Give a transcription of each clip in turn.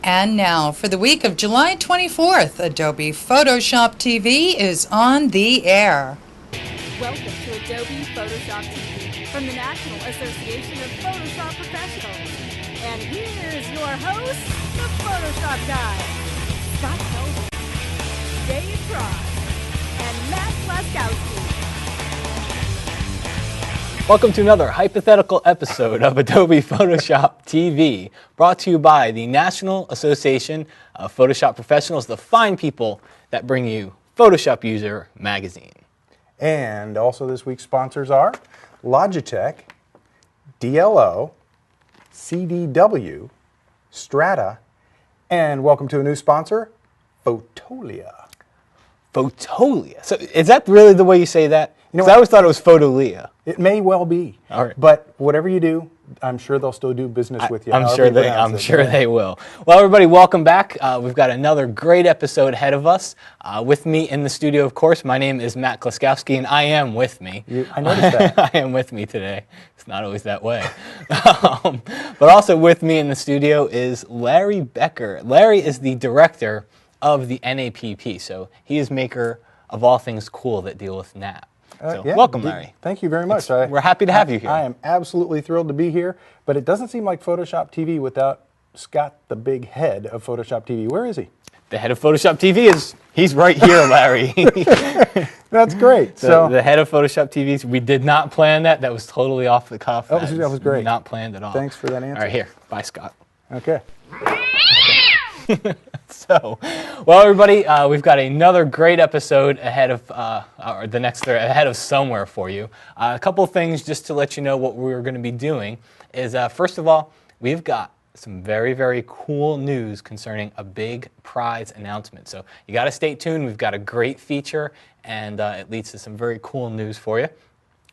And now, for the week of July 24th, Adobe Photoshop TV is on the air. Welcome to Adobe Photoshop TV from the National Association of Photoshop Professionals. And here's your host, the Photoshop Guy, Scott Kelvin, Dave Frost, and Matt Laskowski. Welcome to another hypothetical episode of Adobe Photoshop TV, brought to you by the National Association of Photoshop Professionals, the fine people that bring you Photoshop User Magazine. And also this week's sponsors are Logitech, DLO, CDW, Strata, and welcome to a new sponsor, Fotolia. Fotolia. So is that really the way you say that? You know Because I always thought it was Fotolia. It may well be. All right. But whatever you do, I'm sure they'll still do business with you. I'm sure they will. Well, everybody, welcome back. We've got another great episode ahead of us. With me in the studio, of course, my name is Matt Laskowski, and I am with me. I noticed that. I am with me today. It's not always that way. But also with me in the studio is Larry Becker. Larry is the director of the NAPP, so he is maker of all things cool that deal with NAP. So Yeah, welcome, Larry. Thank you very much. We're happy to have you here. I am absolutely thrilled to be here, but it doesn't seem like Photoshop TV without Scott, the big head of Photoshop TV. Where is he? The head of Photoshop TV he's right here, Larry. That's great. The head of Photoshop TV, we did not plan that. That was totally off the cuff. That was great. Not planned at all. Thanks for that answer. All right, here. Bye, Scott. Okay. So, well, everybody, we've got another great episode ahead of ahead of somewhere for you. A couple of things just to let you know what we're going to be doing is, first of all, we've got some very, very cool news concerning a big prize announcement. So you got to stay tuned. We've got a great feature, and it leads to some very cool news for you.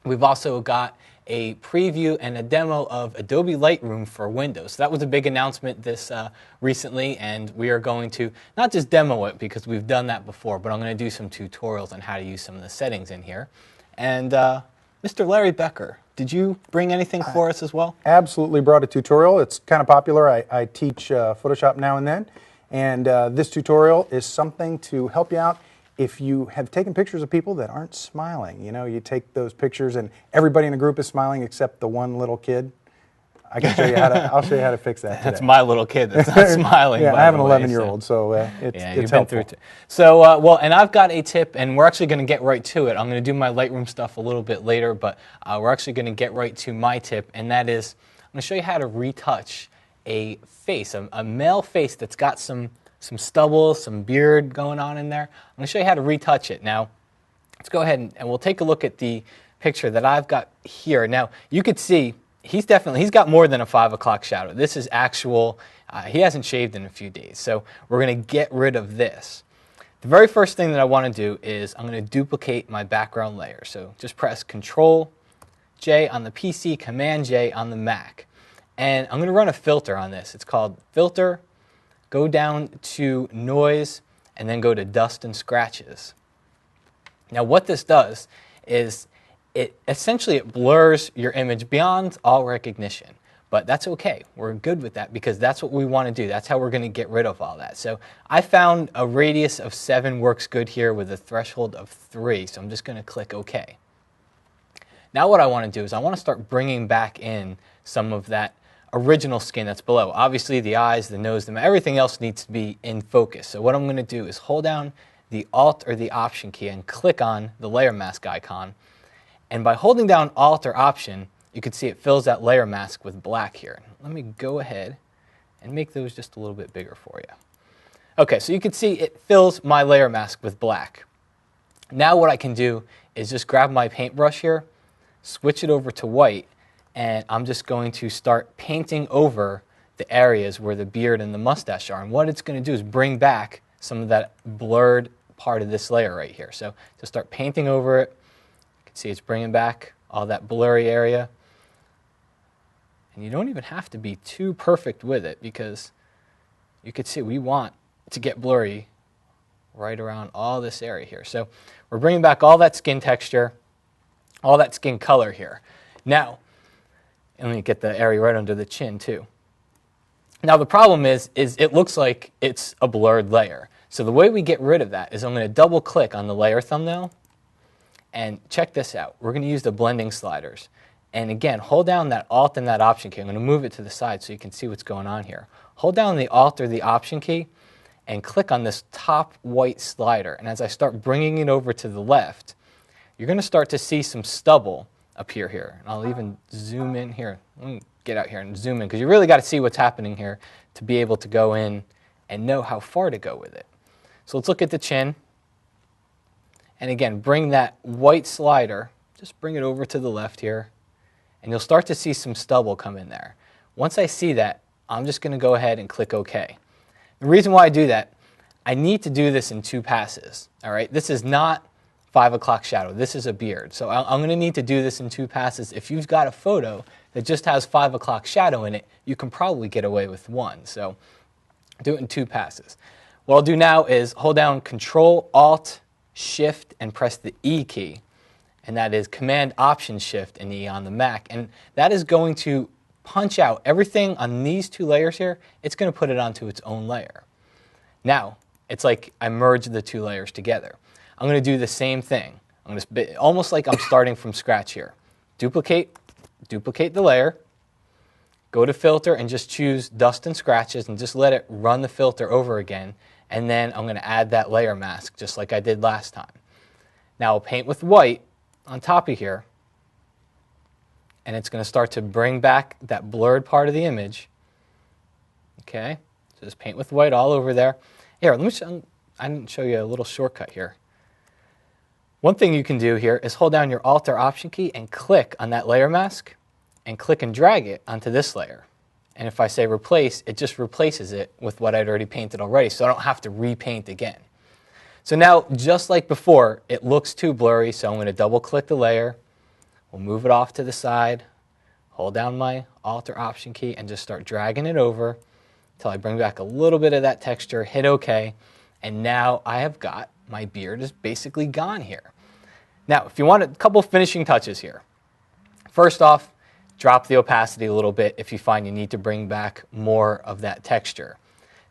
We've also got a preview and a demo of Adobe Lightroom for Windows. So that was a big announcement this recently, and we are going to not just demo it because we've done that before, but I'm going to do some tutorials on how to use some of the settings in here. And Mr. Larry Becker, did you bring anything for us as well? Absolutely brought a tutorial. It's kind of popular. I teach Photoshop now and then, and this tutorial is something to help you out if you have taken pictures of people that aren't smiling. You know, you take those pictures and everybody in the group is smiling except the one little kid. I can show you I'll show you how to fix that That's today. my little kid that's not smiling. Yeah, by I have an the way, 11-year-old, so it's you've helpful. been through it. So, well, and I've got a tip, and we're actually going to get right to it. I'm going to do my Lightroom stuff a little bit later, but we're actually going to get right to my tip, and that is I'm going to show you how to retouch a face, a male face that's got some stubble, some beard going on in there. I'm going to show you how to retouch it. Now, let's go ahead and we'll take a look at the picture that I've got here. Now, you could see he's got more than a 5 o'clock shadow. This is actual, he hasn't shaved in a few days. So we're going to get rid of this. The very first thing that I want to do is I'm going to duplicate my background layer. So just press Control-J on the PC, Command-J on the Mac. And I'm going to run a filter on this. It's called Filter, go down to Noise, and then go to Dust and Scratches. Now what this does is it blurs your image beyond all recognition. But that's okay. We're good with that because that's what we want to do. That's how we're going to get rid of all that. So I found a radius of 7 works good here with a threshold of 3. So I'm just going to click OK. Now what I want to do is I want to start bringing back in some of that original skin that's below. Obviously the eyes, the nose, everything else needs to be in focus. So what I'm going to do is hold down the Alt or the Option key and click on the layer mask icon. And by holding down Alt or Option, you can see it fills that layer mask with black here. Let me go ahead and make those just a little bit bigger for you. Okay, so you can see it fills my layer mask with black. Now what I can do is just grab my paintbrush here, switch it over to white, and I'm just going to start painting over the areas where the beard and the mustache are. And what it's going to do is bring back some of that blurred part of this layer right here. So just start painting over it. You can see it's bringing back all that blurry area. And you don't even have to be too perfect with it because you can see we want to get blurry right around all this area here. So we're bringing back all that skin texture, all that skin color here. Now, and let me get the area right under the chin too. Now the problem is it looks like it's a blurred layer. So the way we get rid of that is I'm going to double click on the layer thumbnail, and check this out. We're going to use the blending sliders. And again, hold down that Alt and that Option key. I'm going to move it to the side so you can see what's going on here. Hold down the Alt or the Option key and click on this top white slider. And as I start bringing it over to the left, you're going to start to see some stubble appear here. And I'll even zoom in here. Let me get out here and zoom in, because you really got to see what's happening here to be able to go in and know how far to go with it. So let's look at the chin. And again, bring that white slider, just bring it over to the left here, and you'll start to see some stubble come in there. Once I see that, I'm just going to go ahead and click OK. The reason why I do that, I need to do this in 2 passes. All right, this is not 5 o'clock shadow. This is a beard. So I'm going to need to do this in 2 passes. If you've got a photo that just has 5 o'clock shadow in it, you can probably get away with 1. So do it in 2 passes. What I'll do now is hold down Control, Alt, Shift, and press the E key. And that is Command, Option, Shift, and E on the Mac. And that is going to punch out everything on these 2 layers here. It's going to put it onto its own layer. Now, it's like I merged the 2 layers together. I'm going to do the same thing. I'm going to, almost like I'm starting from scratch here. Duplicate the layer, go to Filter, and just choose Dust and Scratches, and just let it run the filter over again. And then I'm going to add that layer mask, just like I did last time. Now I'll paint with white on top of here, and it's going to start to bring back that blurred part of the image. Okay, so just paint with white all over there. Here, let me show, I didn't show you a little shortcut here. One thing you can do here is hold down your Alt or Option key and click on that layer mask, and click and drag it onto this layer. And if I say replace, it just replaces it with what I'd already painted already, so I don't have to repaint again. So now, just like before, it looks too blurry, so I'm going to double click the layer. We'll move it off to the side, hold down my Alt or Option key, and just start dragging it over until I bring back a little bit of that texture, hit OK, and now I have got my beard is basically gone here. Now, if you want a couple finishing touches here, first off, drop the opacity a little bit if you find you need to bring back more of that texture.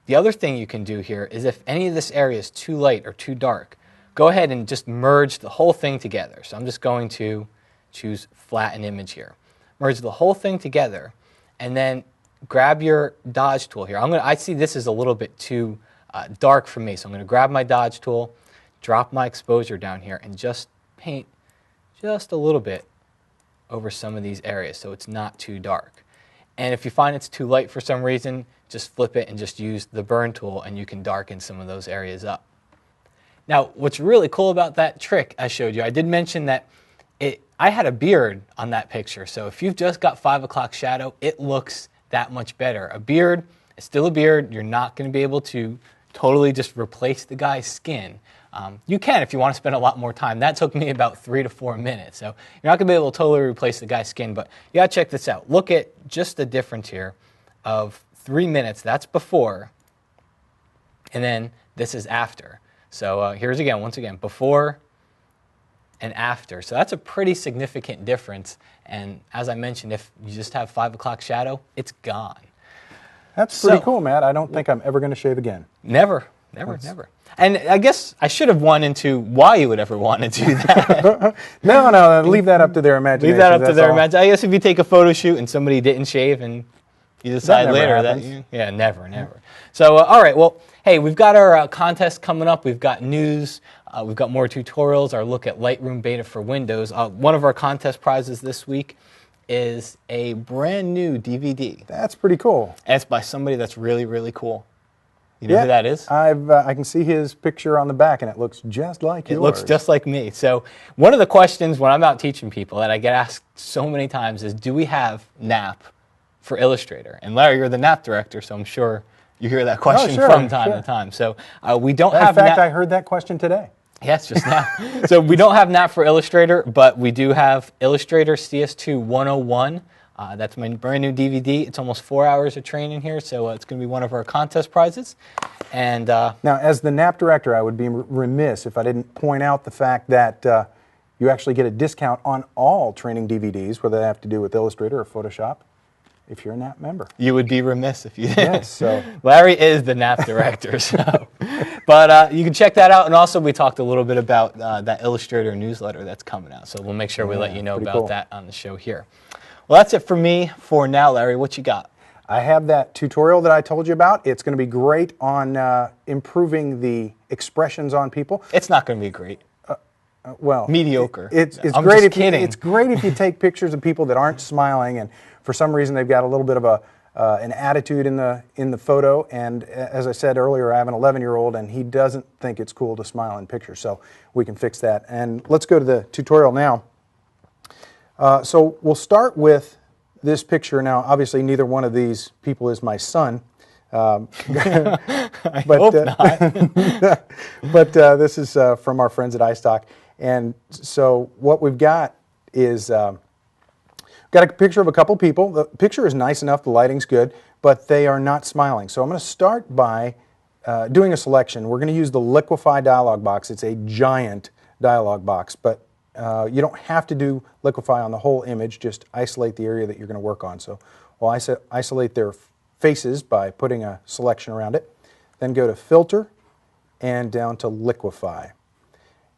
The other thing you can do here is if any of this area is too light or too dark, go ahead and just merge the whole thing together. So I'm just going to choose Flatten Image here. Merge the whole thing together, and then grab your Dodge tool here. I see this is a little bit too dark for me, so I'm going to grab my Dodge tool, drop my exposure down here, and just paint just a little bit over some of these areas so it's not too dark. And if you find it's too light for some reason, just flip it and just use the burn tool, and you can darken some of those areas up. Now, what's really cool about that trick I showed you, I did mention that I had a beard on that picture, so if you've just got 5 o'clock shadow, it looks that much better. A beard is still a beard. You're not going to be able to totally just replace the guy's skin. You can if you want to spend a lot more time. That took me about 3 to 4 minutes. So you're not going to be able to totally replace the guy's skin, but you got to check this out. Look at just the difference here of 3 minutes. That's before, and then this is after. So here's again, once again, before and after. So that's a pretty significant difference. And as I mentioned, if you just have 5 o'clock shadow, it's gone. That's pretty cool, Matt. I don't think I'm ever going to shave again. Never. And I guess I should have won into why you would ever want to do that. No, leave that up to their imagination. Leave that up to their imagination. I guess if you take a photo shoot and somebody didn't shave and you decide later that yeah, never. So, all right, well, hey, we've got our contest coming up. We've got news. We've got more tutorials, our look at Lightroom Beta for Windows. One of our contest prizes this week is a brand new DVD. That's pretty cool. And it's by somebody that's really, really cool. You know who that is? I can see his picture on the back, and it looks just like yours. It looks just like me. So one of the questions when I'm out teaching people that I get asked so many times is, do we have NAP for Illustrator? And Larry, you're the NAP director, so I'm sure you hear that question from time to time. So we don't have NAP. In fact, I heard that question today. Yes, just now. So we don't have NAP for Illustrator, but we do have Illustrator CS2 101. That's my brand new DVD. It's almost 4 hours of training here, so it's going to be one of our contest prizes. And now, as the NAP director, I would be remiss if I didn't point out the fact that you actually get a discount on all training DVDs, whether they have to do with Illustrator or Photoshop. if you're a NAP member. You would be remiss if you did. Yes, so. Larry is the NAP director. So. But you can check that out. And also, we talked a little bit about that Illustrator newsletter that's coming out. So we'll make sure we let you know about cool. that on the show here. Well, that's it for me for now, Larry. What you got? I have that tutorial that I told you about. It's going to be great on improving the expressions on people. It's not going to be great. Well, mediocre. It's I'm great. just kidding. It's great if you take pictures of people that aren't smiling, and for some reason they've got a little bit of an attitude in the photo. And as I said earlier, I have an 11-year-old, and he doesn't think it's cool to smile in pictures. So we can fix that. And let's go to the tutorial now. So we'll start with this picture. Now, obviously, neither one of these people is my son. I hope not. But this is from our friends at iStock. And so what we've got is got a picture of a couple people. The picture is nice enough, the lighting's good, but they are not smiling. So I'm going to start by doing a selection. We're going to use the Liquify dialog box. It's a giant dialog box, but you don't have to do Liquify on the whole image, just isolate the area that you're going to work on. So we'll isolate their faces by putting a selection around it. Then go to Filter and down to Liquify.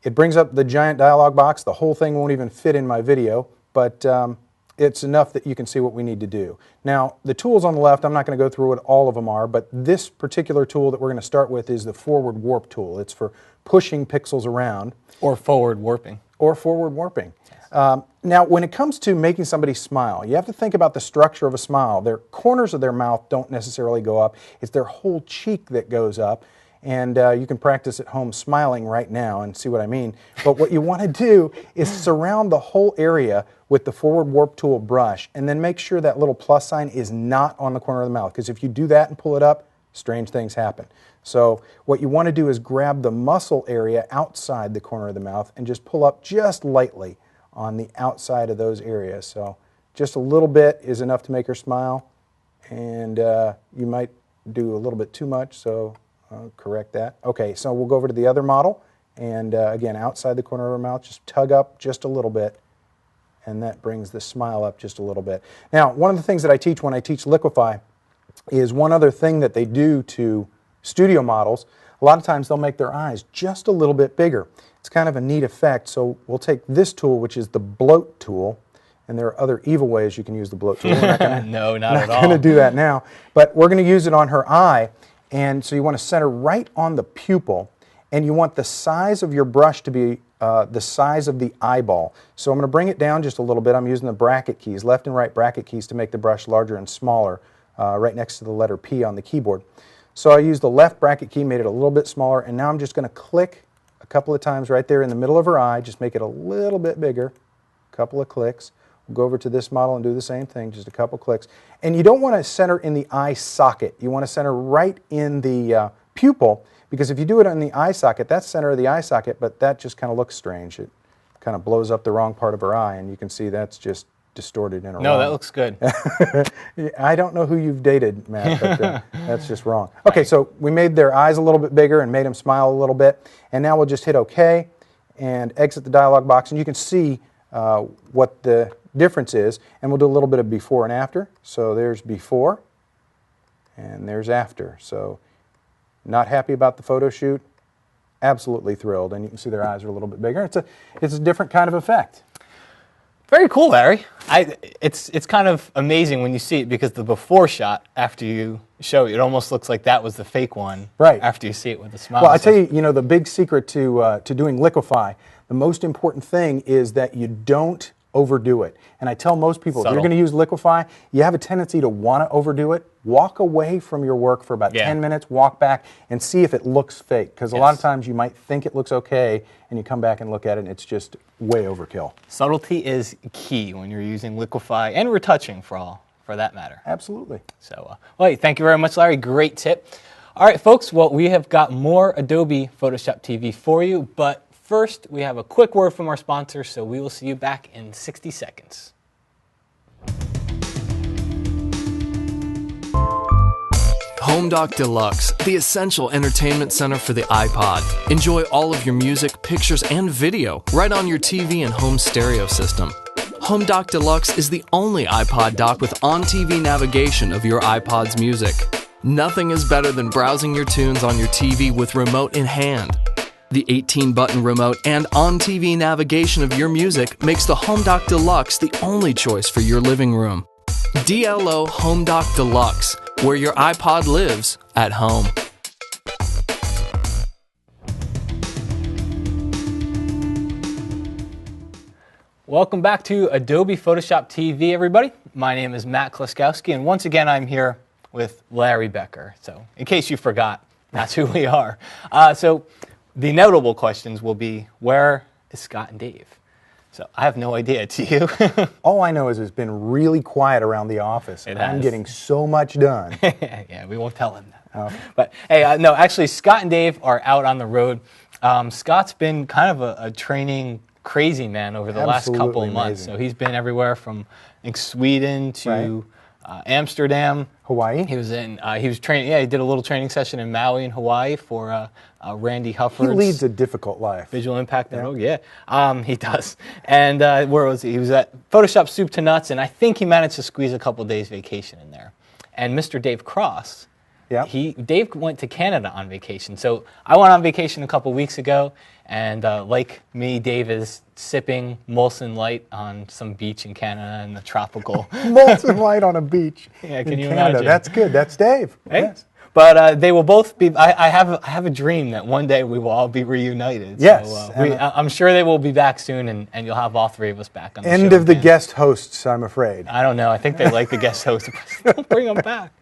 It brings up the giant dialog box. The whole thing won't even fit in my video, but it's enough that you can see what we need to do. Now, the tools on the left, I'm not going to go through what all of them are, but this particular tool that we're going to start with is the Forward Warp tool. It's for pushing pixels around. Or forward warping. Or forward warping. Now, when it comes to making somebody smile, you have to think about the structure of a smile. Their corners of their mouth don't necessarily go up. It's their whole cheek that goes up. And you can practice at home smiling right now and see what I mean. But what you want to do is surround the whole area with the Forward Warp tool brush, and then make sure that little plus sign is not on the corner of the mouth. Because if you do that and pull it up, strange things happen. So what you want to do is grab the muscle area outside the corner of the mouth and just pull up just lightly on the outside of those areas. So just a little bit is enough to make her smile, and you might do a little bit too much, so I'll correct that. Okay, so we'll go over to the other model, and again, outside the corner of her mouth, just tug up just a little bit, and that brings the smile up just a little bit. Now, one of the things that I teach when I teach Liquify is one other thing that they do to studio models. A lot of times they'll make their eyes just a little bit bigger. It's kind of a neat effect. So we'll take this tool, which is the bloat tool, and there are other evil ways you can use the bloat tool. We're not gonna, no, not at all. Not going to do that now, but we're going to use it on her eye. And so you want to center right on the pupil, and you want the size of your brush to be the size of the eyeball. So I'm going to bring it down just a little bit. I'm using the bracket keys, left and right bracket keys, to make the brush larger and smaller, right next to the letter P on the keyboard. So I used the left bracket key, made it a little bit smaller, and now I'm just going to click a couple of times right there in the middle of her eye, just make it a little bit bigger, a couple of clicks. We'll go over to this model and do the same thing, just a couple clicks. And you don't want to center in the eye socket. You want to center right in the pupil, because if you do it in the eye socket, that's center of the eye socket, but that just kind of looks strange. It kind of blows up the wrong part of her eye, and you can see that's just distorted in her No, eye. that looks good. I don't know who you've dated, Matt, but that's just wrong. Okay, so we made their eyes a little bit bigger and made them smile a little bit. And now we'll just hit OK and exit the dialog box, and you can see what the difference is. And we'll do a little bit of before and after. So there's before, and there's after. So not happy about the photo shoot, absolutely thrilled. And you can see their eyes are a little bit bigger. It's a different kind of effect. Very cool, Larry. It's kind of amazing when you see it, because the before shot after you show it, it almost looks like that was the fake one. Right. After you see it with the smile. Well, I tell you, the big secret to doing Liquify, the most important thing is that you don't overdo it. And I tell most people, if you're going to use Liquify, you have a tendency to want to overdo it. Walk away from your work for about 10 minutes, walk back, and see if it looks fake. Because a lot of times you might think it looks okay, and you come back and look at it, and it's just way overkill. Subtlety is key when you're using Liquify and retouching for that matter. Absolutely. So, well, thank you very much, Larry. Great tip. All right, folks, well, we have got more Adobe Photoshop TV for you, but first, we have a quick word from our sponsor, so we will see you back in 60 seconds. HomeDock Deluxe, the essential entertainment center for the iPod. Enjoy all of your music, pictures, and video right on your TV and home stereo system. Home Dock Deluxe is the only iPod dock with on-TV navigation of your iPod's music. Nothing is better than browsing your tunes on your TV with remote in hand. The 18-button remote and on-TV navigation of your music makes the Home Dock Deluxe the only choice for your living room. DLO Home Dock Deluxe, where your iPod lives at home. Welcome back to Adobe Photoshop TV, everybody. My name is Matt Kloskowski, and once again I'm here with Larry Becker. So, in case you forgot, that's who we are. So, the notable questions will be, where is Scott and Dave? So, I have no idea. To you? All I know is it's been really quiet around the office. It I'm has. getting so much done. Yeah, we won't tell him that. Okay. But hey, no, actually, Scott and Dave are out on the road. Scott's been kind of a training crazy man over the last couple of Absolutely months. amazing. So he's been everywhere from I think, Sweden to Amsterdam. Hawaii? He was training. Yeah, he did a little training session in Maui in Hawaii for Randy Hufford's. He leads a difficult life. Visual Impact Network, yeah. He does. And where was he? He was at Photoshop Soup to Nuts, and I think he managed to squeeze a couple days vacation in there. And Mr. Dave Cross, Dave went to Canada on vacation. So I went on vacation a couple weeks ago, and like me, Dave is sipping Molson Light on some beach in Canada in the tropical. Molten light on a beach Yeah, in can you Canada. imagine? That's good. That's Dave. Hey? Yes. But they will both be. I have a dream that one day we will all be reunited. Yes, So, and I'm sure they will be back soon, and you'll have all three of us back on the show. End of the again. guest hosts, I'm afraid. I don't know. I think they like the guest host. Don't bring them back.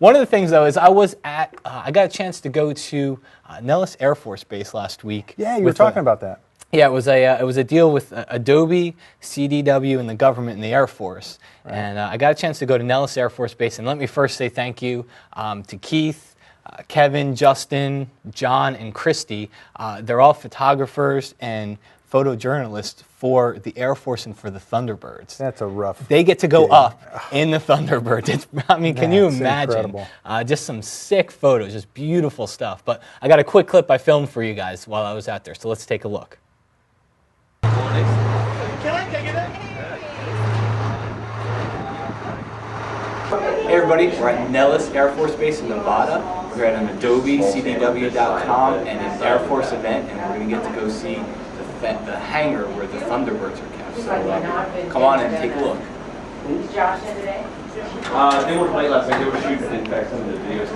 One of the things, though, is I got a chance to go to Nellis Air Force Base last week. Yeah, you were talking about that. Yeah, it was a deal with Adobe, CDW, and the government and the Air Force. Right. And I got a chance to go to Nellis Air Force Base. And let me first say thank you to Keith, Kevin, Justin, John, and Christy. They're all photographers and photojournalists for the Air Force and for the Thunderbirds. That's a rough. They get to go gig. up in the Thunderbirds. Can you imagine? Incredible. Just some sick photos, just beautiful stuff. But I got a quick clip I filmed for you guys while I was out there. So let's take a look. Can I take it in? Hey everybody, we're at Nellis Air Force Base in Nevada. We're at an Adobe, CDW.com, and an Air Force event, and we're going to get to go see the hangar where the Thunderbirds are kept. So come on and take a look. Who's Josh in today? They were playing last night. They were shooting, in fact, some of the videos.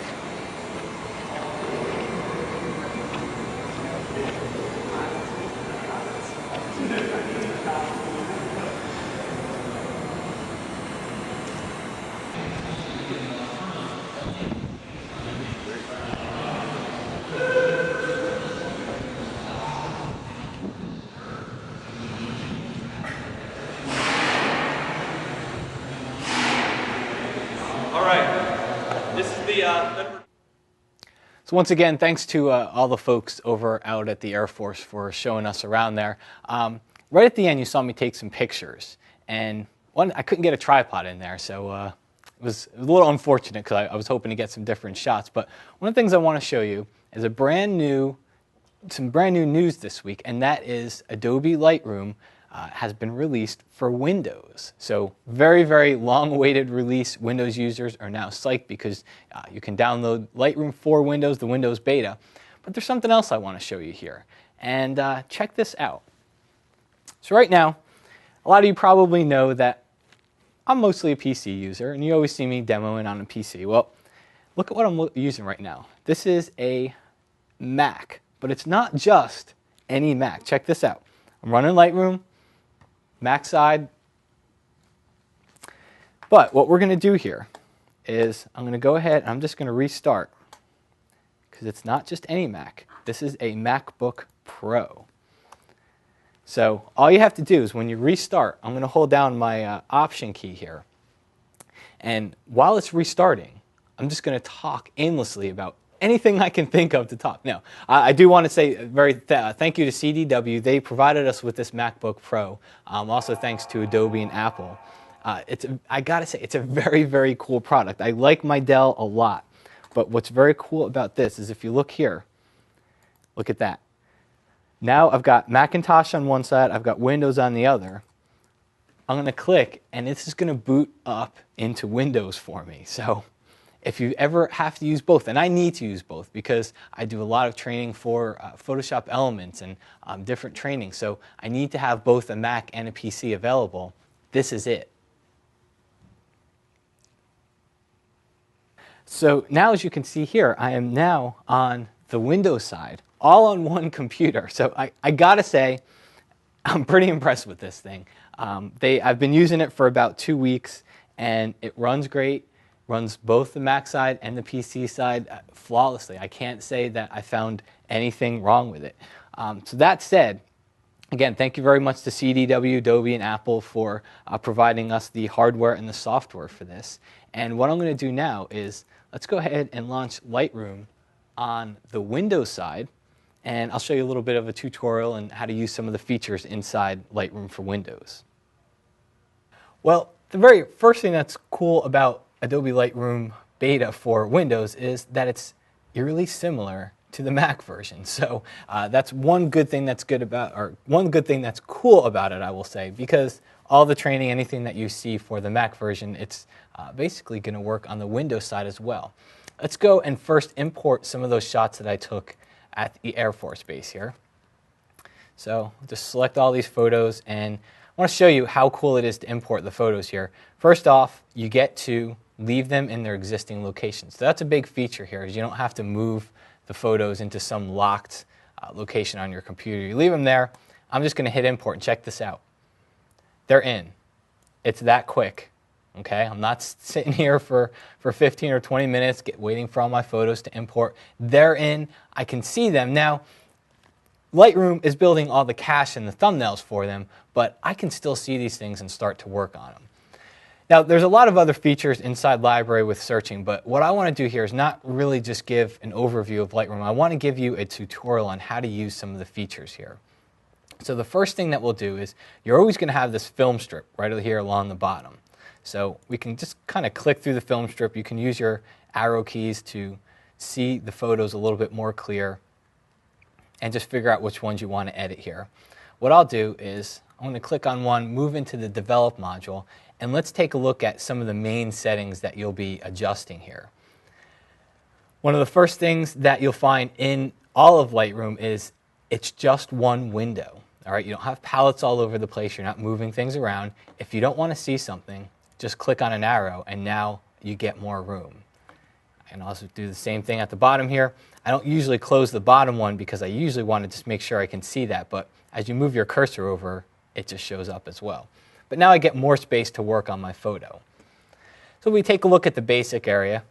All right, this is the So once again, thanks to all the folks over out at the Air Force for showing us around there. Right at the end, you saw me take some pictures, and I couldn't get a tripod in there, so it was a little unfortunate because I was hoping to get some different shots. But one of the things I want to show you is some brand new news this week, and that is Adobe Lightroom has been released for Windows. So very, very long-awaited release. Windows users are now psyched because you can download Lightroom for Windows, the Windows beta. But there's something else I want to show you here. And check this out. So right now, a lot of you probably know that I'm mostly a PC user, and you always see me demoing on a PC. Well, look at what I'm using right now. This is a Mac, but it's not just any Mac. Check this out. I'm running Lightroom, Mac side. But what we're going to do here is I'm going to go ahead and I'm just going to restart because it's not just any Mac. This is a MacBook Pro. So all you have to do is when you restart, I'm going to hold down my Option key here. And while it's restarting, I'm just going to talk aimlessly about anything I can think of to talk. Now, I do want to say thank you to CDW. They provided us with this MacBook Pro. Also thanks to Adobe and Apple. I got to say, it's a very, very cool product. I like my Dell a lot. But what's very cool about this is if you look here, look at that. Now I've got Macintosh on one side, I've got Windows on the other. I'm going to click, and this is going to boot up into Windows for me. So if you ever have to use both, and I need to use both because I do a lot of training for Photoshop Elements and different training, so I need to have both a Mac and a PC available. This is it. So now, as you can see here, I am now on the Windows side, all on one computer. So I gotta say, I'm pretty impressed with this thing. I've been using it for about 2 weeks, and it runs great. Runs both the Mac side and the PC side flawlessly. I can't say that I found anything wrong with it. So that said, again, thank you very much to CDW, Adobe, and Apple for providing us the hardware and the software for this. And what I'm going to do now is let's go ahead and launch Lightroom on the Windows side, and I'll show you a little bit of a tutorial on how to use some of the features inside Lightroom for Windows. Well, the very first thing that's cool about Adobe Lightroom Beta for Windows is that it's eerily similar to the Mac version. So that's one good thing that's cool about it, I will say, because all the training, anything that you see for the Mac version, it's basically going to work on the Windows side as well. Let's go and first import some of those shots that I took at the Air Force Base here. So just select all these photos, and I want to show you how cool it is to import the photos here. First off, you get to leave them in their existing locations. So that's a big feature here, is you don't have to move the photos into some locked location on your computer. You leave them there. I'm just going to hit import and check this out. They're in. It's that quick. Okay, I'm not sitting here for 15 or 20 minutes waiting for all my photos to import. They're in. I can see them. Now, Lightroom is building all the cache and the thumbnails for them, but I can still see these things and start to work on them. Now, there's a lot of other features inside Library with searching, but what I want to do here is not really just give an overview of Lightroom. I want to give you a tutorial on how to use some of the features here. So the first thing that we'll do is you're always going to have this film strip right here along the bottom. So we can just kind of click through the film strip. You can use your arrow keys to see the photos a little bit more clear and just figure out which ones you want to edit here. What I'll do is I'm going to click on one, move into the Develop module, and let's take a look at some of the main settings that you'll be adjusting here. One of the first things that you'll find in all of Lightroom is it's just one window. All right, you don't have palettes all over the place. You're not moving things around. If you don't want to see something, just click on an arrow, and now you get more room. I can also do the same thing at the bottom here. I don't usually close the bottom one because I usually want to just make sure I can see that, but as you move your cursor over, it just shows up as well. But now I get more space to work on my photo. So we take a look at the basic area.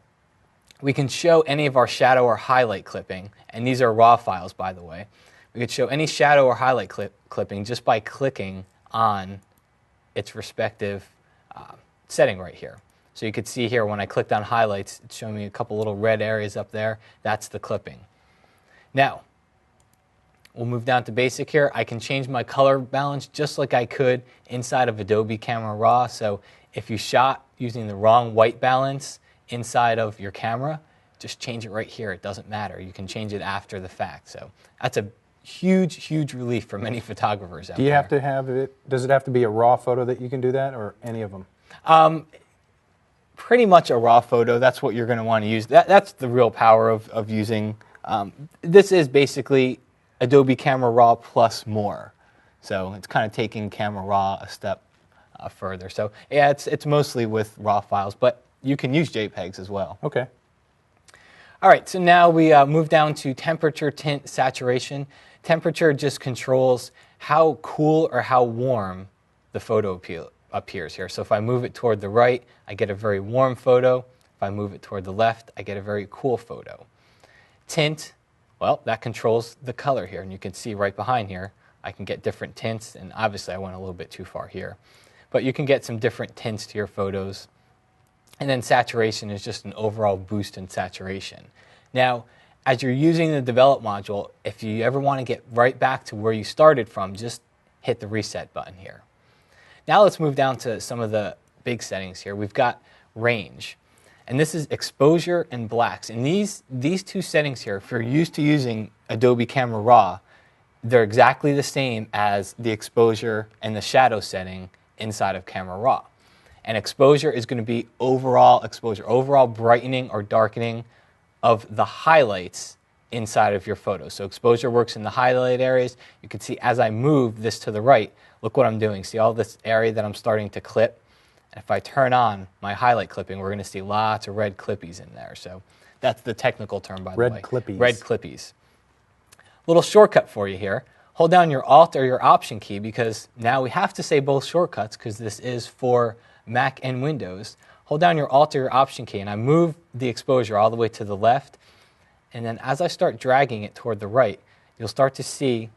We can show any of our shadow or highlight clipping, and these are raw files, by the way. We could show any shadow or highlight clipping just by clicking on its respective setting right here. So you could see here when I clicked on highlights, it's showing me a couple little red areas up there. That's the clipping. Now, we'll move down to basic here. I can change my color balance just like I could inside of Adobe Camera Raw. So if you shot using the wrong white balance inside of your camera, just change it right here. It doesn't matter. You can change it after the fact. So that's a huge, huge relief for many photographers out there. Do you have to have it, does it have to be a raw photo that you can do that, or any of them? Pretty much a raw photo. That's what you're going to want to use. That's the real power of using. This is basically Adobe Camera Raw plus more. So it's kind of taking Camera Raw a step further. So yeah, it's mostly with raw files, but you can use JPEGs as well. Okay. All right, so now we move down to temperature, tint, saturation. Temperature just controls how cool or how warm the photo appears here. So if I move it toward the right, I get a very warm photo. If I move it toward the left, I get a very cool photo. Tint, well, that controls the color here, and you can see right behind here, I can get different tints, and obviously I went a little bit too far here. But you can get some different tints to your photos. And then saturation is just an overall boost in saturation. Now, as you're using the Develop module, if you ever want to get right back to where you started from, just hit the Reset button here. Now let's move down to some of the big settings here. We've got range. And this is exposure and blacks. And these two settings here, if you're used to using Adobe Camera Raw, they're exactly the same as the exposure and the shadow setting inside of Camera Raw. And exposure is going to be overall exposure, overall brightening or darkening of the highlights inside of your photo. So exposure works in the highlight areas. You can see as I move this to the right, look what I'm doing. See all this area that I'm starting to clip? And if I turn on my highlight clipping, we're going to see lots of red clippies in there. So that's the technical term, by the way. Red clippies. Red clippies. Little shortcut for you here. Hold down your Alt or your Option key, because now we have to say both shortcuts because this is for Mac and Windows. Hold down your Alt or your Option key, and I move the exposure all the way to the left. And then as I start dragging it toward the right, you'll start to see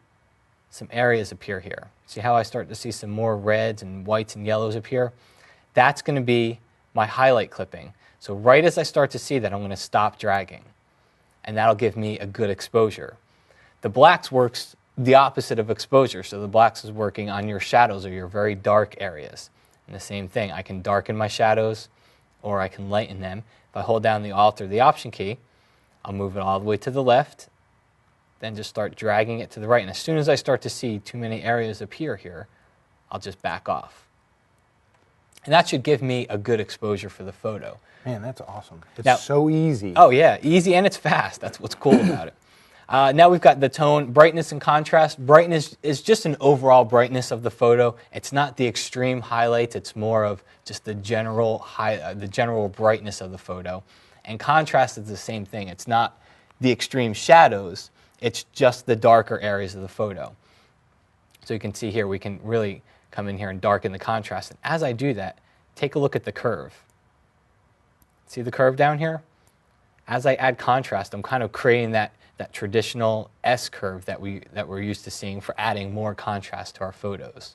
some areas appear here. See how I start to see some more reds and whites and yellows appear? That's going to be my highlight clipping. So right as I start to see that, I'm going to stop dragging, and that'll give me a good exposure. The blacks works the opposite of exposure. So the blacks is working on your shadows or your very dark areas. And the same thing, I can darken my shadows or I can lighten them. If I hold down the Alt or the Option key, I'll move it all the way to the left, then just start dragging it to the right. And as soon as I start to see too many areas appear here, I'll just back off. And that should give me a good exposure for the photo. Man, that's awesome. It's Now, so easy. Oh yeah, easy, and it's fast. That's what's cool about it. Now we've got the tone, brightness and contrast. Brightness is just an overall brightness of the photo. It's not the extreme highlights. It's more of just the general brightness of the photo. And contrast is the same thing. It's not the extreme shadows. It's just the darker areas of the photo. So you can see here, we can really come in here and darken the contrast. And as I do that, take a look at the curve. See the curve down here? As I add contrast, I'm kind of creating that traditional S-curve that we're used to seeing for adding more contrast to our photos.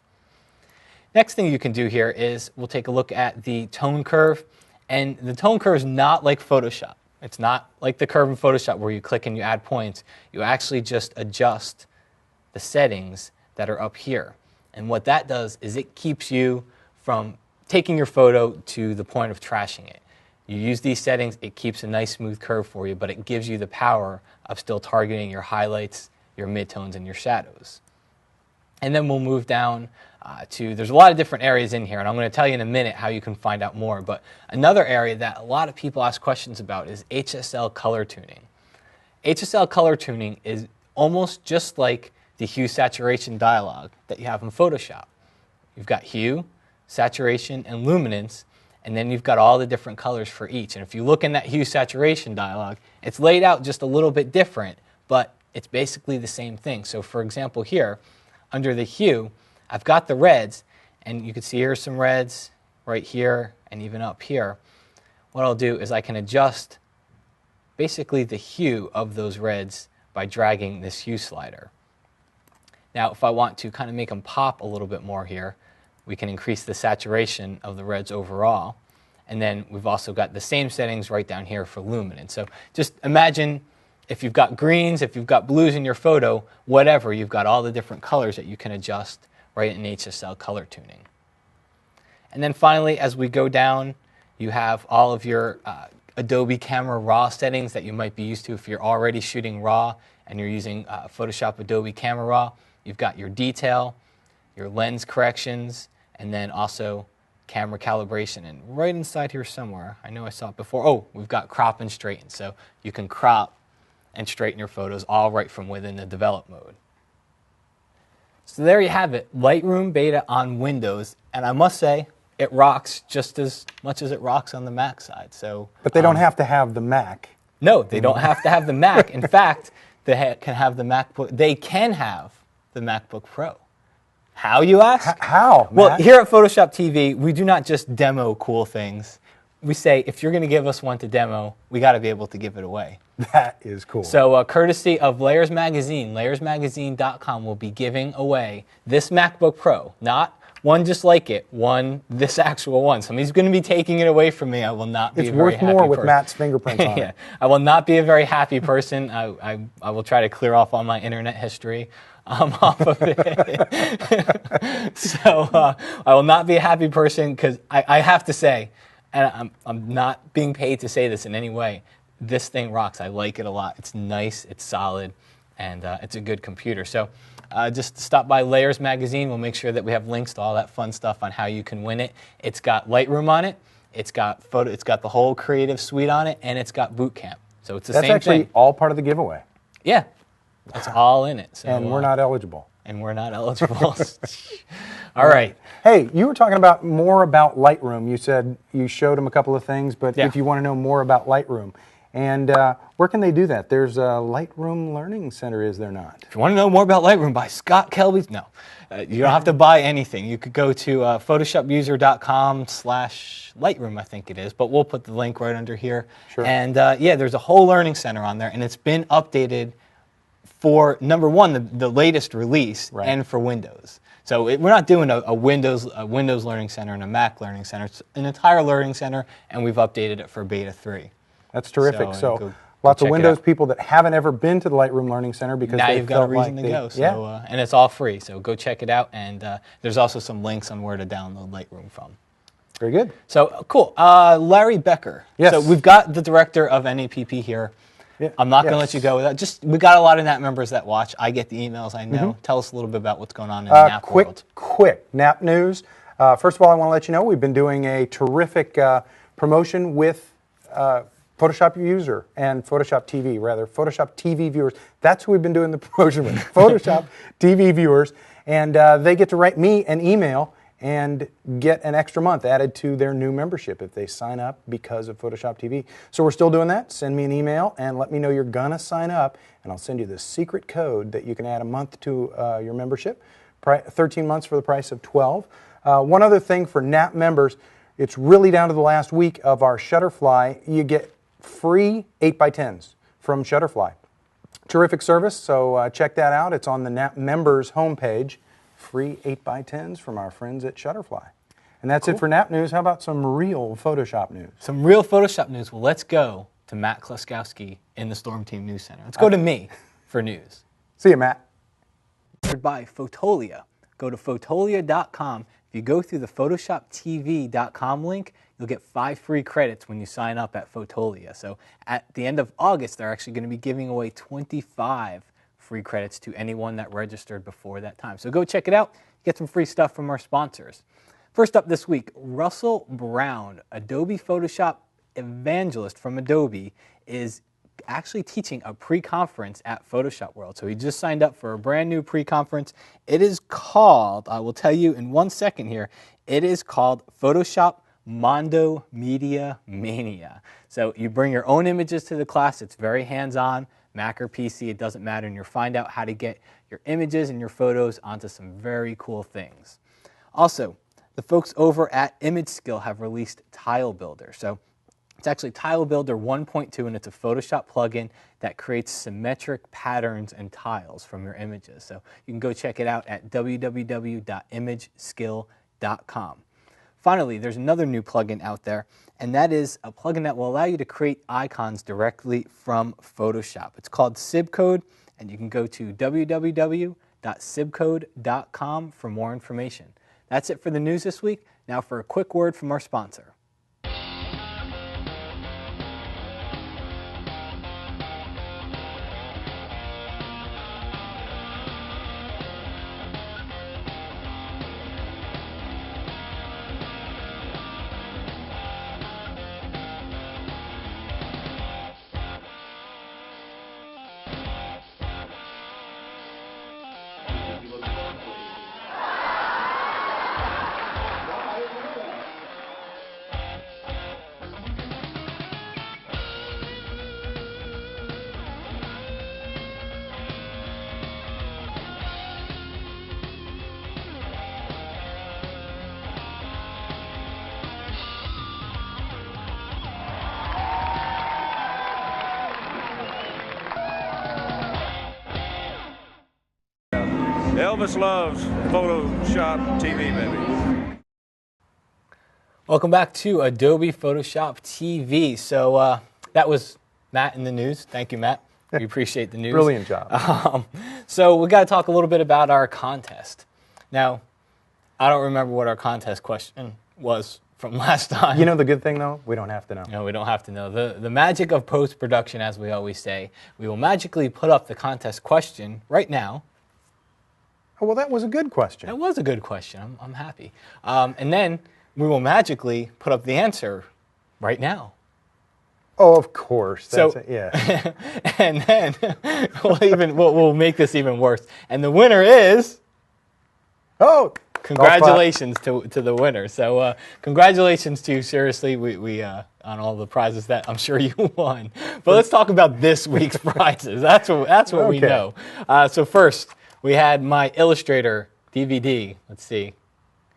Next thing you can do here is we'll take a look at the tone curve. And the tone curve is not like Photoshop. It's not like the curve in Photoshop where you click and you add points. You actually just adjust the settings that are up here. And what that does is it keeps you from taking your photo to the point of trashing it. You use these settings, it keeps a nice smooth curve for you, but it gives you the power of still targeting your highlights, your midtones, and your shadows. And then we'll move down there's a lot of different areas in here, and I'm going to tell you in a minute how you can find out more. But another area that a lot of people ask questions about is HSL color tuning. HSL color tuning is almost just like the hue saturation dialog that you have in Photoshop. You've got hue, saturation, and luminance, and then you've got all the different colors for each. And if you look in that hue saturation dialog, it's laid out just a little bit different, but it's basically the same thing. So for example here, under the hue, I've got the reds, and you can see here's some reds right here and even up here. What I'll do is I can adjust basically the hue of those reds by dragging this hue slider. Now if I want to kind of make them pop a little bit more here, we can increase the saturation of the reds overall. And then we've also got the same settings right down here for luminance. So just imagine if you've got greens, if you've got blues in your photo, whatever, you've got all the different colors that you can adjust right in HSL color tuning. And then finally, as we go down, you have all of your Adobe Camera Raw settings that you might be used to if you're already shooting RAW and you're using Photoshop Adobe Camera Raw. You've got your detail, your lens corrections, and then also camera calibration. And right inside here somewhere, I know I saw it before, oh, we've got crop and straighten. So you can crop and straighten your photos all right from within the develop mode. So there you have it, Lightroom Beta on Windows, and I must say, it rocks just as much as it rocks on the Mac side. So, but they don't have to have the Mac. No, they don't have to have the Mac. In fact, they can have the MacBook. They can have the MacBook Pro. How, you ask? How? Well, Matt? here at Photoshop TV, we do not just demo cool things. We say, if you're going to give us one to demo, we got to be able to give it away. That is cool. So courtesy of Layers Magazine, layersmagazine.com will be giving away this MacBook Pro. Not one just like it, this actual one. Somebody's going to be taking it away from me. I will not be a very happy person. It's worth more with Matt's fingerprints on Yeah, it. I will not be a very happy person. I will try to clear off all my internet history off of it. So I will not be a happy person because I have to say, and I'm not being paid to say this in any way, this thing rocks. I like it a lot. It's nice. It's solid. and it's a good computer. So just stop by Layers Magazine. We'll make sure that we have links to all that fun stuff on how you can win it. It's got Lightroom on it. It's got the whole Creative Suite on it, and it's got Boot Camp. So it's the same thing. That's actually all part of the giveaway. Yeah, it's all in it. So, and we're not eligible. And we're not eligible. All right. Hey, you were talking about more about Lightroom. You said you showed them a couple of things, but Yeah. if you want to know more about Lightroom, and where can they do that? There's a Lightroom Learning Center, is there not? If you want to know more about Lightroom, buy Scott Kelby's. No, you don't have to buy anything. You could go to photoshopuser.com/Lightroom, I think it is, but we'll put the link right under here. Sure. And yeah, there's a whole learning center on there, and it's been updated for, number one, the latest release, Right. and for Windows. So we're not doing a Windows Learning Center and a Mac Learning Center. It's an entire learning center, and we've updated it for Beta 3. That's terrific. So, So, go lots of check it Windows out. people that haven't ever been to the Lightroom Learning Center because Now they you've got a felt reason like to they, go. So, yeah. and it's all free. So go check it out. And there's also some links on where to download Lightroom from. Very good. So cool. Larry Becker. Yes. So we've got the director of NAPP here. Yeah. I'm not going to Yes. let you go without. We got a lot of NAP members that watch. I get the emails. I know. Tell us a little bit about what's going on in the NAP world. Quick NAP news. First of all, I want to let you know we've been doing a terrific promotion with Photoshop User and Photoshop TV, rather, Photoshop TV viewers. That's who we've been doing the promotion with, Photoshop TV viewers. And they get to write me an email and get an extra month added to their new membership if they sign up because of Photoshop TV. So we're still doing that. Send me an email and let me know you're going to sign up, and I'll send you the secret code that you can add a month to your membership, 13 months for the price of 12. One other thing for NAP members, it's really down to the last week of our Shutterfly. You get free 8x10s from Shutterfly. Terrific service, so check that out. It's on the NAP members homepage. Free 8x10s from our friends at Shutterfly. And that's it for NAP news. How about some real Photoshop news? Some real Photoshop news. Well, let's go to Matt Kluskowski in the Storm Team News Center. Let's go to me for news. See you, Matt. Sponsored by Fotolia. Go to Fotolia.com. If you go through the PhotoshopTV.com link, you'll get 5 free credits when you sign up at Fotolia. So at the end of August, they're actually going to be giving away 25 free credits to anyone that registered before that time. So go check it out. Get some free stuff from our sponsors. First up this week, Russell Brown, Adobe Photoshop evangelist from Adobe, is actually teaching a pre-conference at Photoshop World. So he just signed up for a brand new pre-conference. It is called, I will tell you in 1 second here, it is called Photoshop Mondo Media Mania. So you bring your own images to the class. It's very hands-on. Mac or PC, it doesn't matter, and you'll find out how to get your images and your photos onto some very cool things. Also, the folks over at Image Skill have released Tile Builder. So it's actually Tile Builder 1.2, and it's a Photoshop plugin that creates symmetric patterns and tiles from your images. So you can go check it out at www.imageskill.com. Finally, there's another new plugin out there, and that is a plugin that will allow you to create icons directly from Photoshop. It's called Sibcode, and you can go to www.sibcode.com for more information. That's it for the news this week. Now for a quick word from our sponsor. Elvis loves Photoshop TV, baby. Welcome back to Adobe Photoshop TV. So that was Matt in the news. Thank you, Matt. We appreciate the news. Brilliant job. So we got to talk a little bit about our contest. Now, I don't remember what our contest question was from last time. You know the good thing, though? We don't have to know. No, we don't have to know. The magic of post-production, as we always say, we will magically put up the contest question right now. Oh, well, that was a good question. That was a good question. I'm happy. And then we will magically put up the answer right now. Oh, of course. That's So, it. Yeah. And then we'll make this even worse. And the winner is... Oh! Congratulations to the winner. So congratulations to you. Seriously, we on all the prizes that I'm sure you won. But let's talk about this week's prizes. That's what we know. So first, we had my Illustrator DVD. Let's see.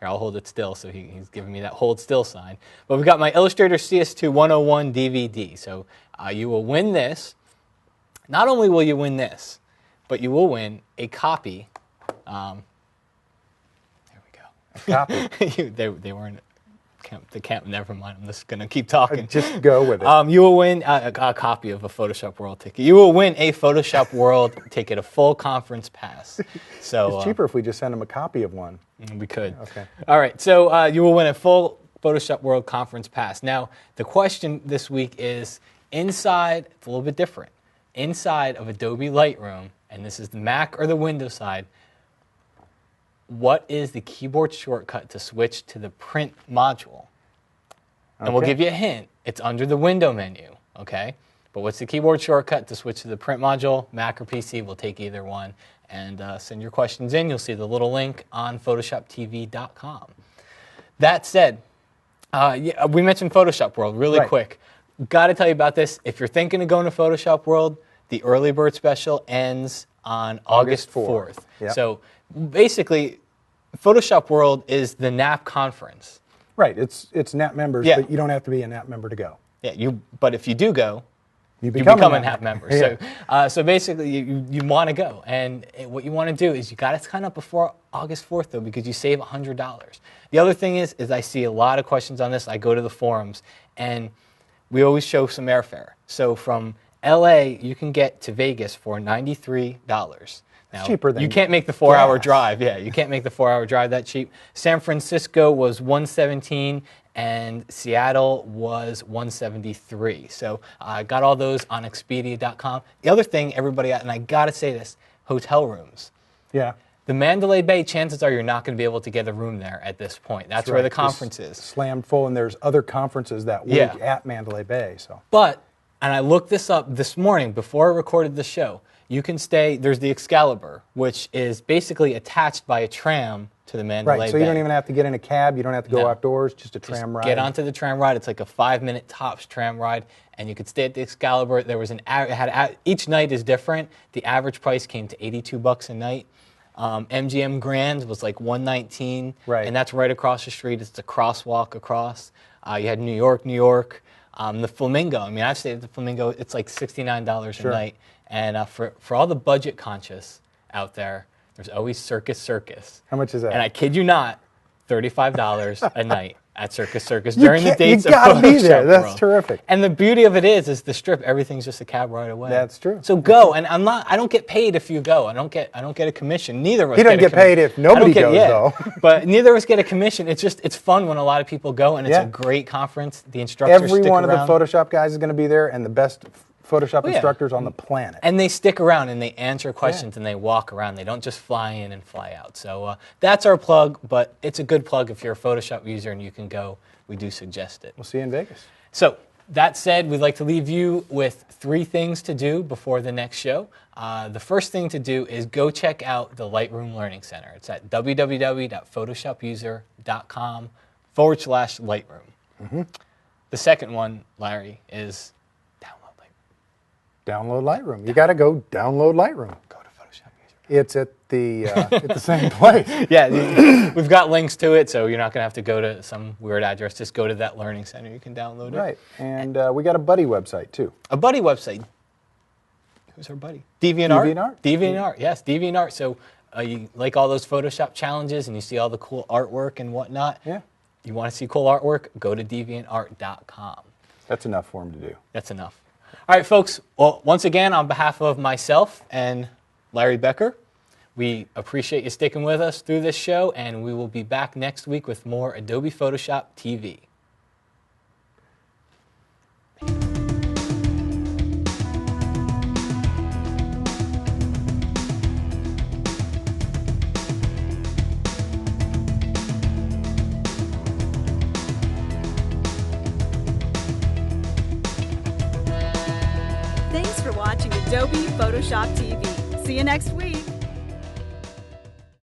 Here, I'll hold it still. So he's giving me that hold still sign. But we got my Illustrator CS2 101 DVD. So you will win this. Not only will you win this, but you will win a copy. Copy. They weren't the camp. Never mind. I'm just gonna keep talking. Just go with it. You will win a copy of a Photoshop World ticket. You will win a Photoshop World ticket, a full conference pass. So it's cheaper if we just send them a copy of one. We could. Okay. All right. So you will win a full Photoshop World conference pass. Now the question this week is inside. It's a little bit different. Inside of Adobe Lightroom, and this is the Mac or the Windows side. What is the keyboard shortcut to switch to the print module? And we'll give you a hint. It's under the window menu, okay? But what's the keyboard shortcut to switch to the print module? Mac or PC, we'll take either one. And send your questions in. You'll see the little link on photoshoptv.com. That said, we mentioned Photoshop World really quick. Got to tell you about this. If you're thinking of going to Photoshop World, the early bird special ends on August 4th. Yep. So basically, Photoshop World is the NAP conference. Right. It's NAP members, but you don't have to be a NAP member to go. Yeah. But if you do go, you become a NAP member. Yeah. So basically, you want to go, and what you want to do is you got to sign up before August 4th though, because you save $100. The other thing is I see a lot of questions on this. I go to the forums, and we always show some airfare. So from LA, you can get to Vegas for $93. Now, cheaper than you can't make the 4-hour gas. drive. Yeah, you can't make the 4-hour drive that cheap. San Francisco was $117, and Seattle was $173. So I got all those on Expedia.com. The other thing, everybody, and I got to say this, hotel rooms. Yeah. The Mandalay Bay, chances are you're not going to be able to get a room there at this point. That's where the conference is. Slammed full, and there's other conferences that week at Mandalay Bay. So. But, and I looked this up this morning before I recorded the show, you can stay, there's the Excalibur, which is basically attached by a tram to the Mandalay Bay. Right, so you don't even have to get in a cab, you don't have to go outdoors, just a tram ride. Get onto the tram ride. It's like a 5-minute tops tram ride, and you could stay at the Excalibur. There was each night is different. The average price came to $82 a night. MGM Grand was like $119, and that's right across the street. It's a crosswalk across. You had New York. The Flamingo, I mean, I've stayed at the Flamingo. It's like $69 a night. And for all the budget conscious out there, there's always Circus. How much is that? And I kid you not, $35 a night at Circus during the dates of You gotta be there. Photoshop That's World. terrific. And the beauty of it is the Strip. Everything's just a cab right away. That's true. So go, and I don't get paid if you go. I don't get a commission. Neither of us. He doesn't get paid if nobody goes though. But neither of us get a commission. It's fun when a lot of people go, and it's a great conference. The instructors Every stick one around. of the Photoshop guys is going to be there, and the best Photoshop instructors on the planet. And they stick around and they answer questions and they walk around. They don't just fly in and fly out. So that's our plug, but it's a good plug if you're a Photoshop user and you can go. We do suggest it. We'll see you in Vegas. So that said, we'd like to leave you with 3 things to do before the next show. The first thing to do is go check out the Lightroom Learning Center. It's at www.photoshopuser.com/Lightroom. The second one, Larry, is download Lightroom. You got to go download Lightroom. Go to Photoshop User. It's at the same place. Yeah, we've got links to it, so you're not going to have to go to some weird address. Just go to that learning center. You can download it. Right, and we got a buddy website too. A buddy website. Who's our buddy? DeviantArt. DeviantArt. DeviantArt. Yes, DeviantArt. So you like all those Photoshop challenges, and you see all the cool artwork and whatnot. Yeah. You want to see cool artwork? Go to DeviantArt.com. That's enough for him to do. That's enough. All right, folks. Well, once again, on behalf of myself and Larry Becker, we appreciate you sticking with us through this show, and we will be back next week with more Adobe Photoshop TV. Adobe Photoshop TV. See you next week.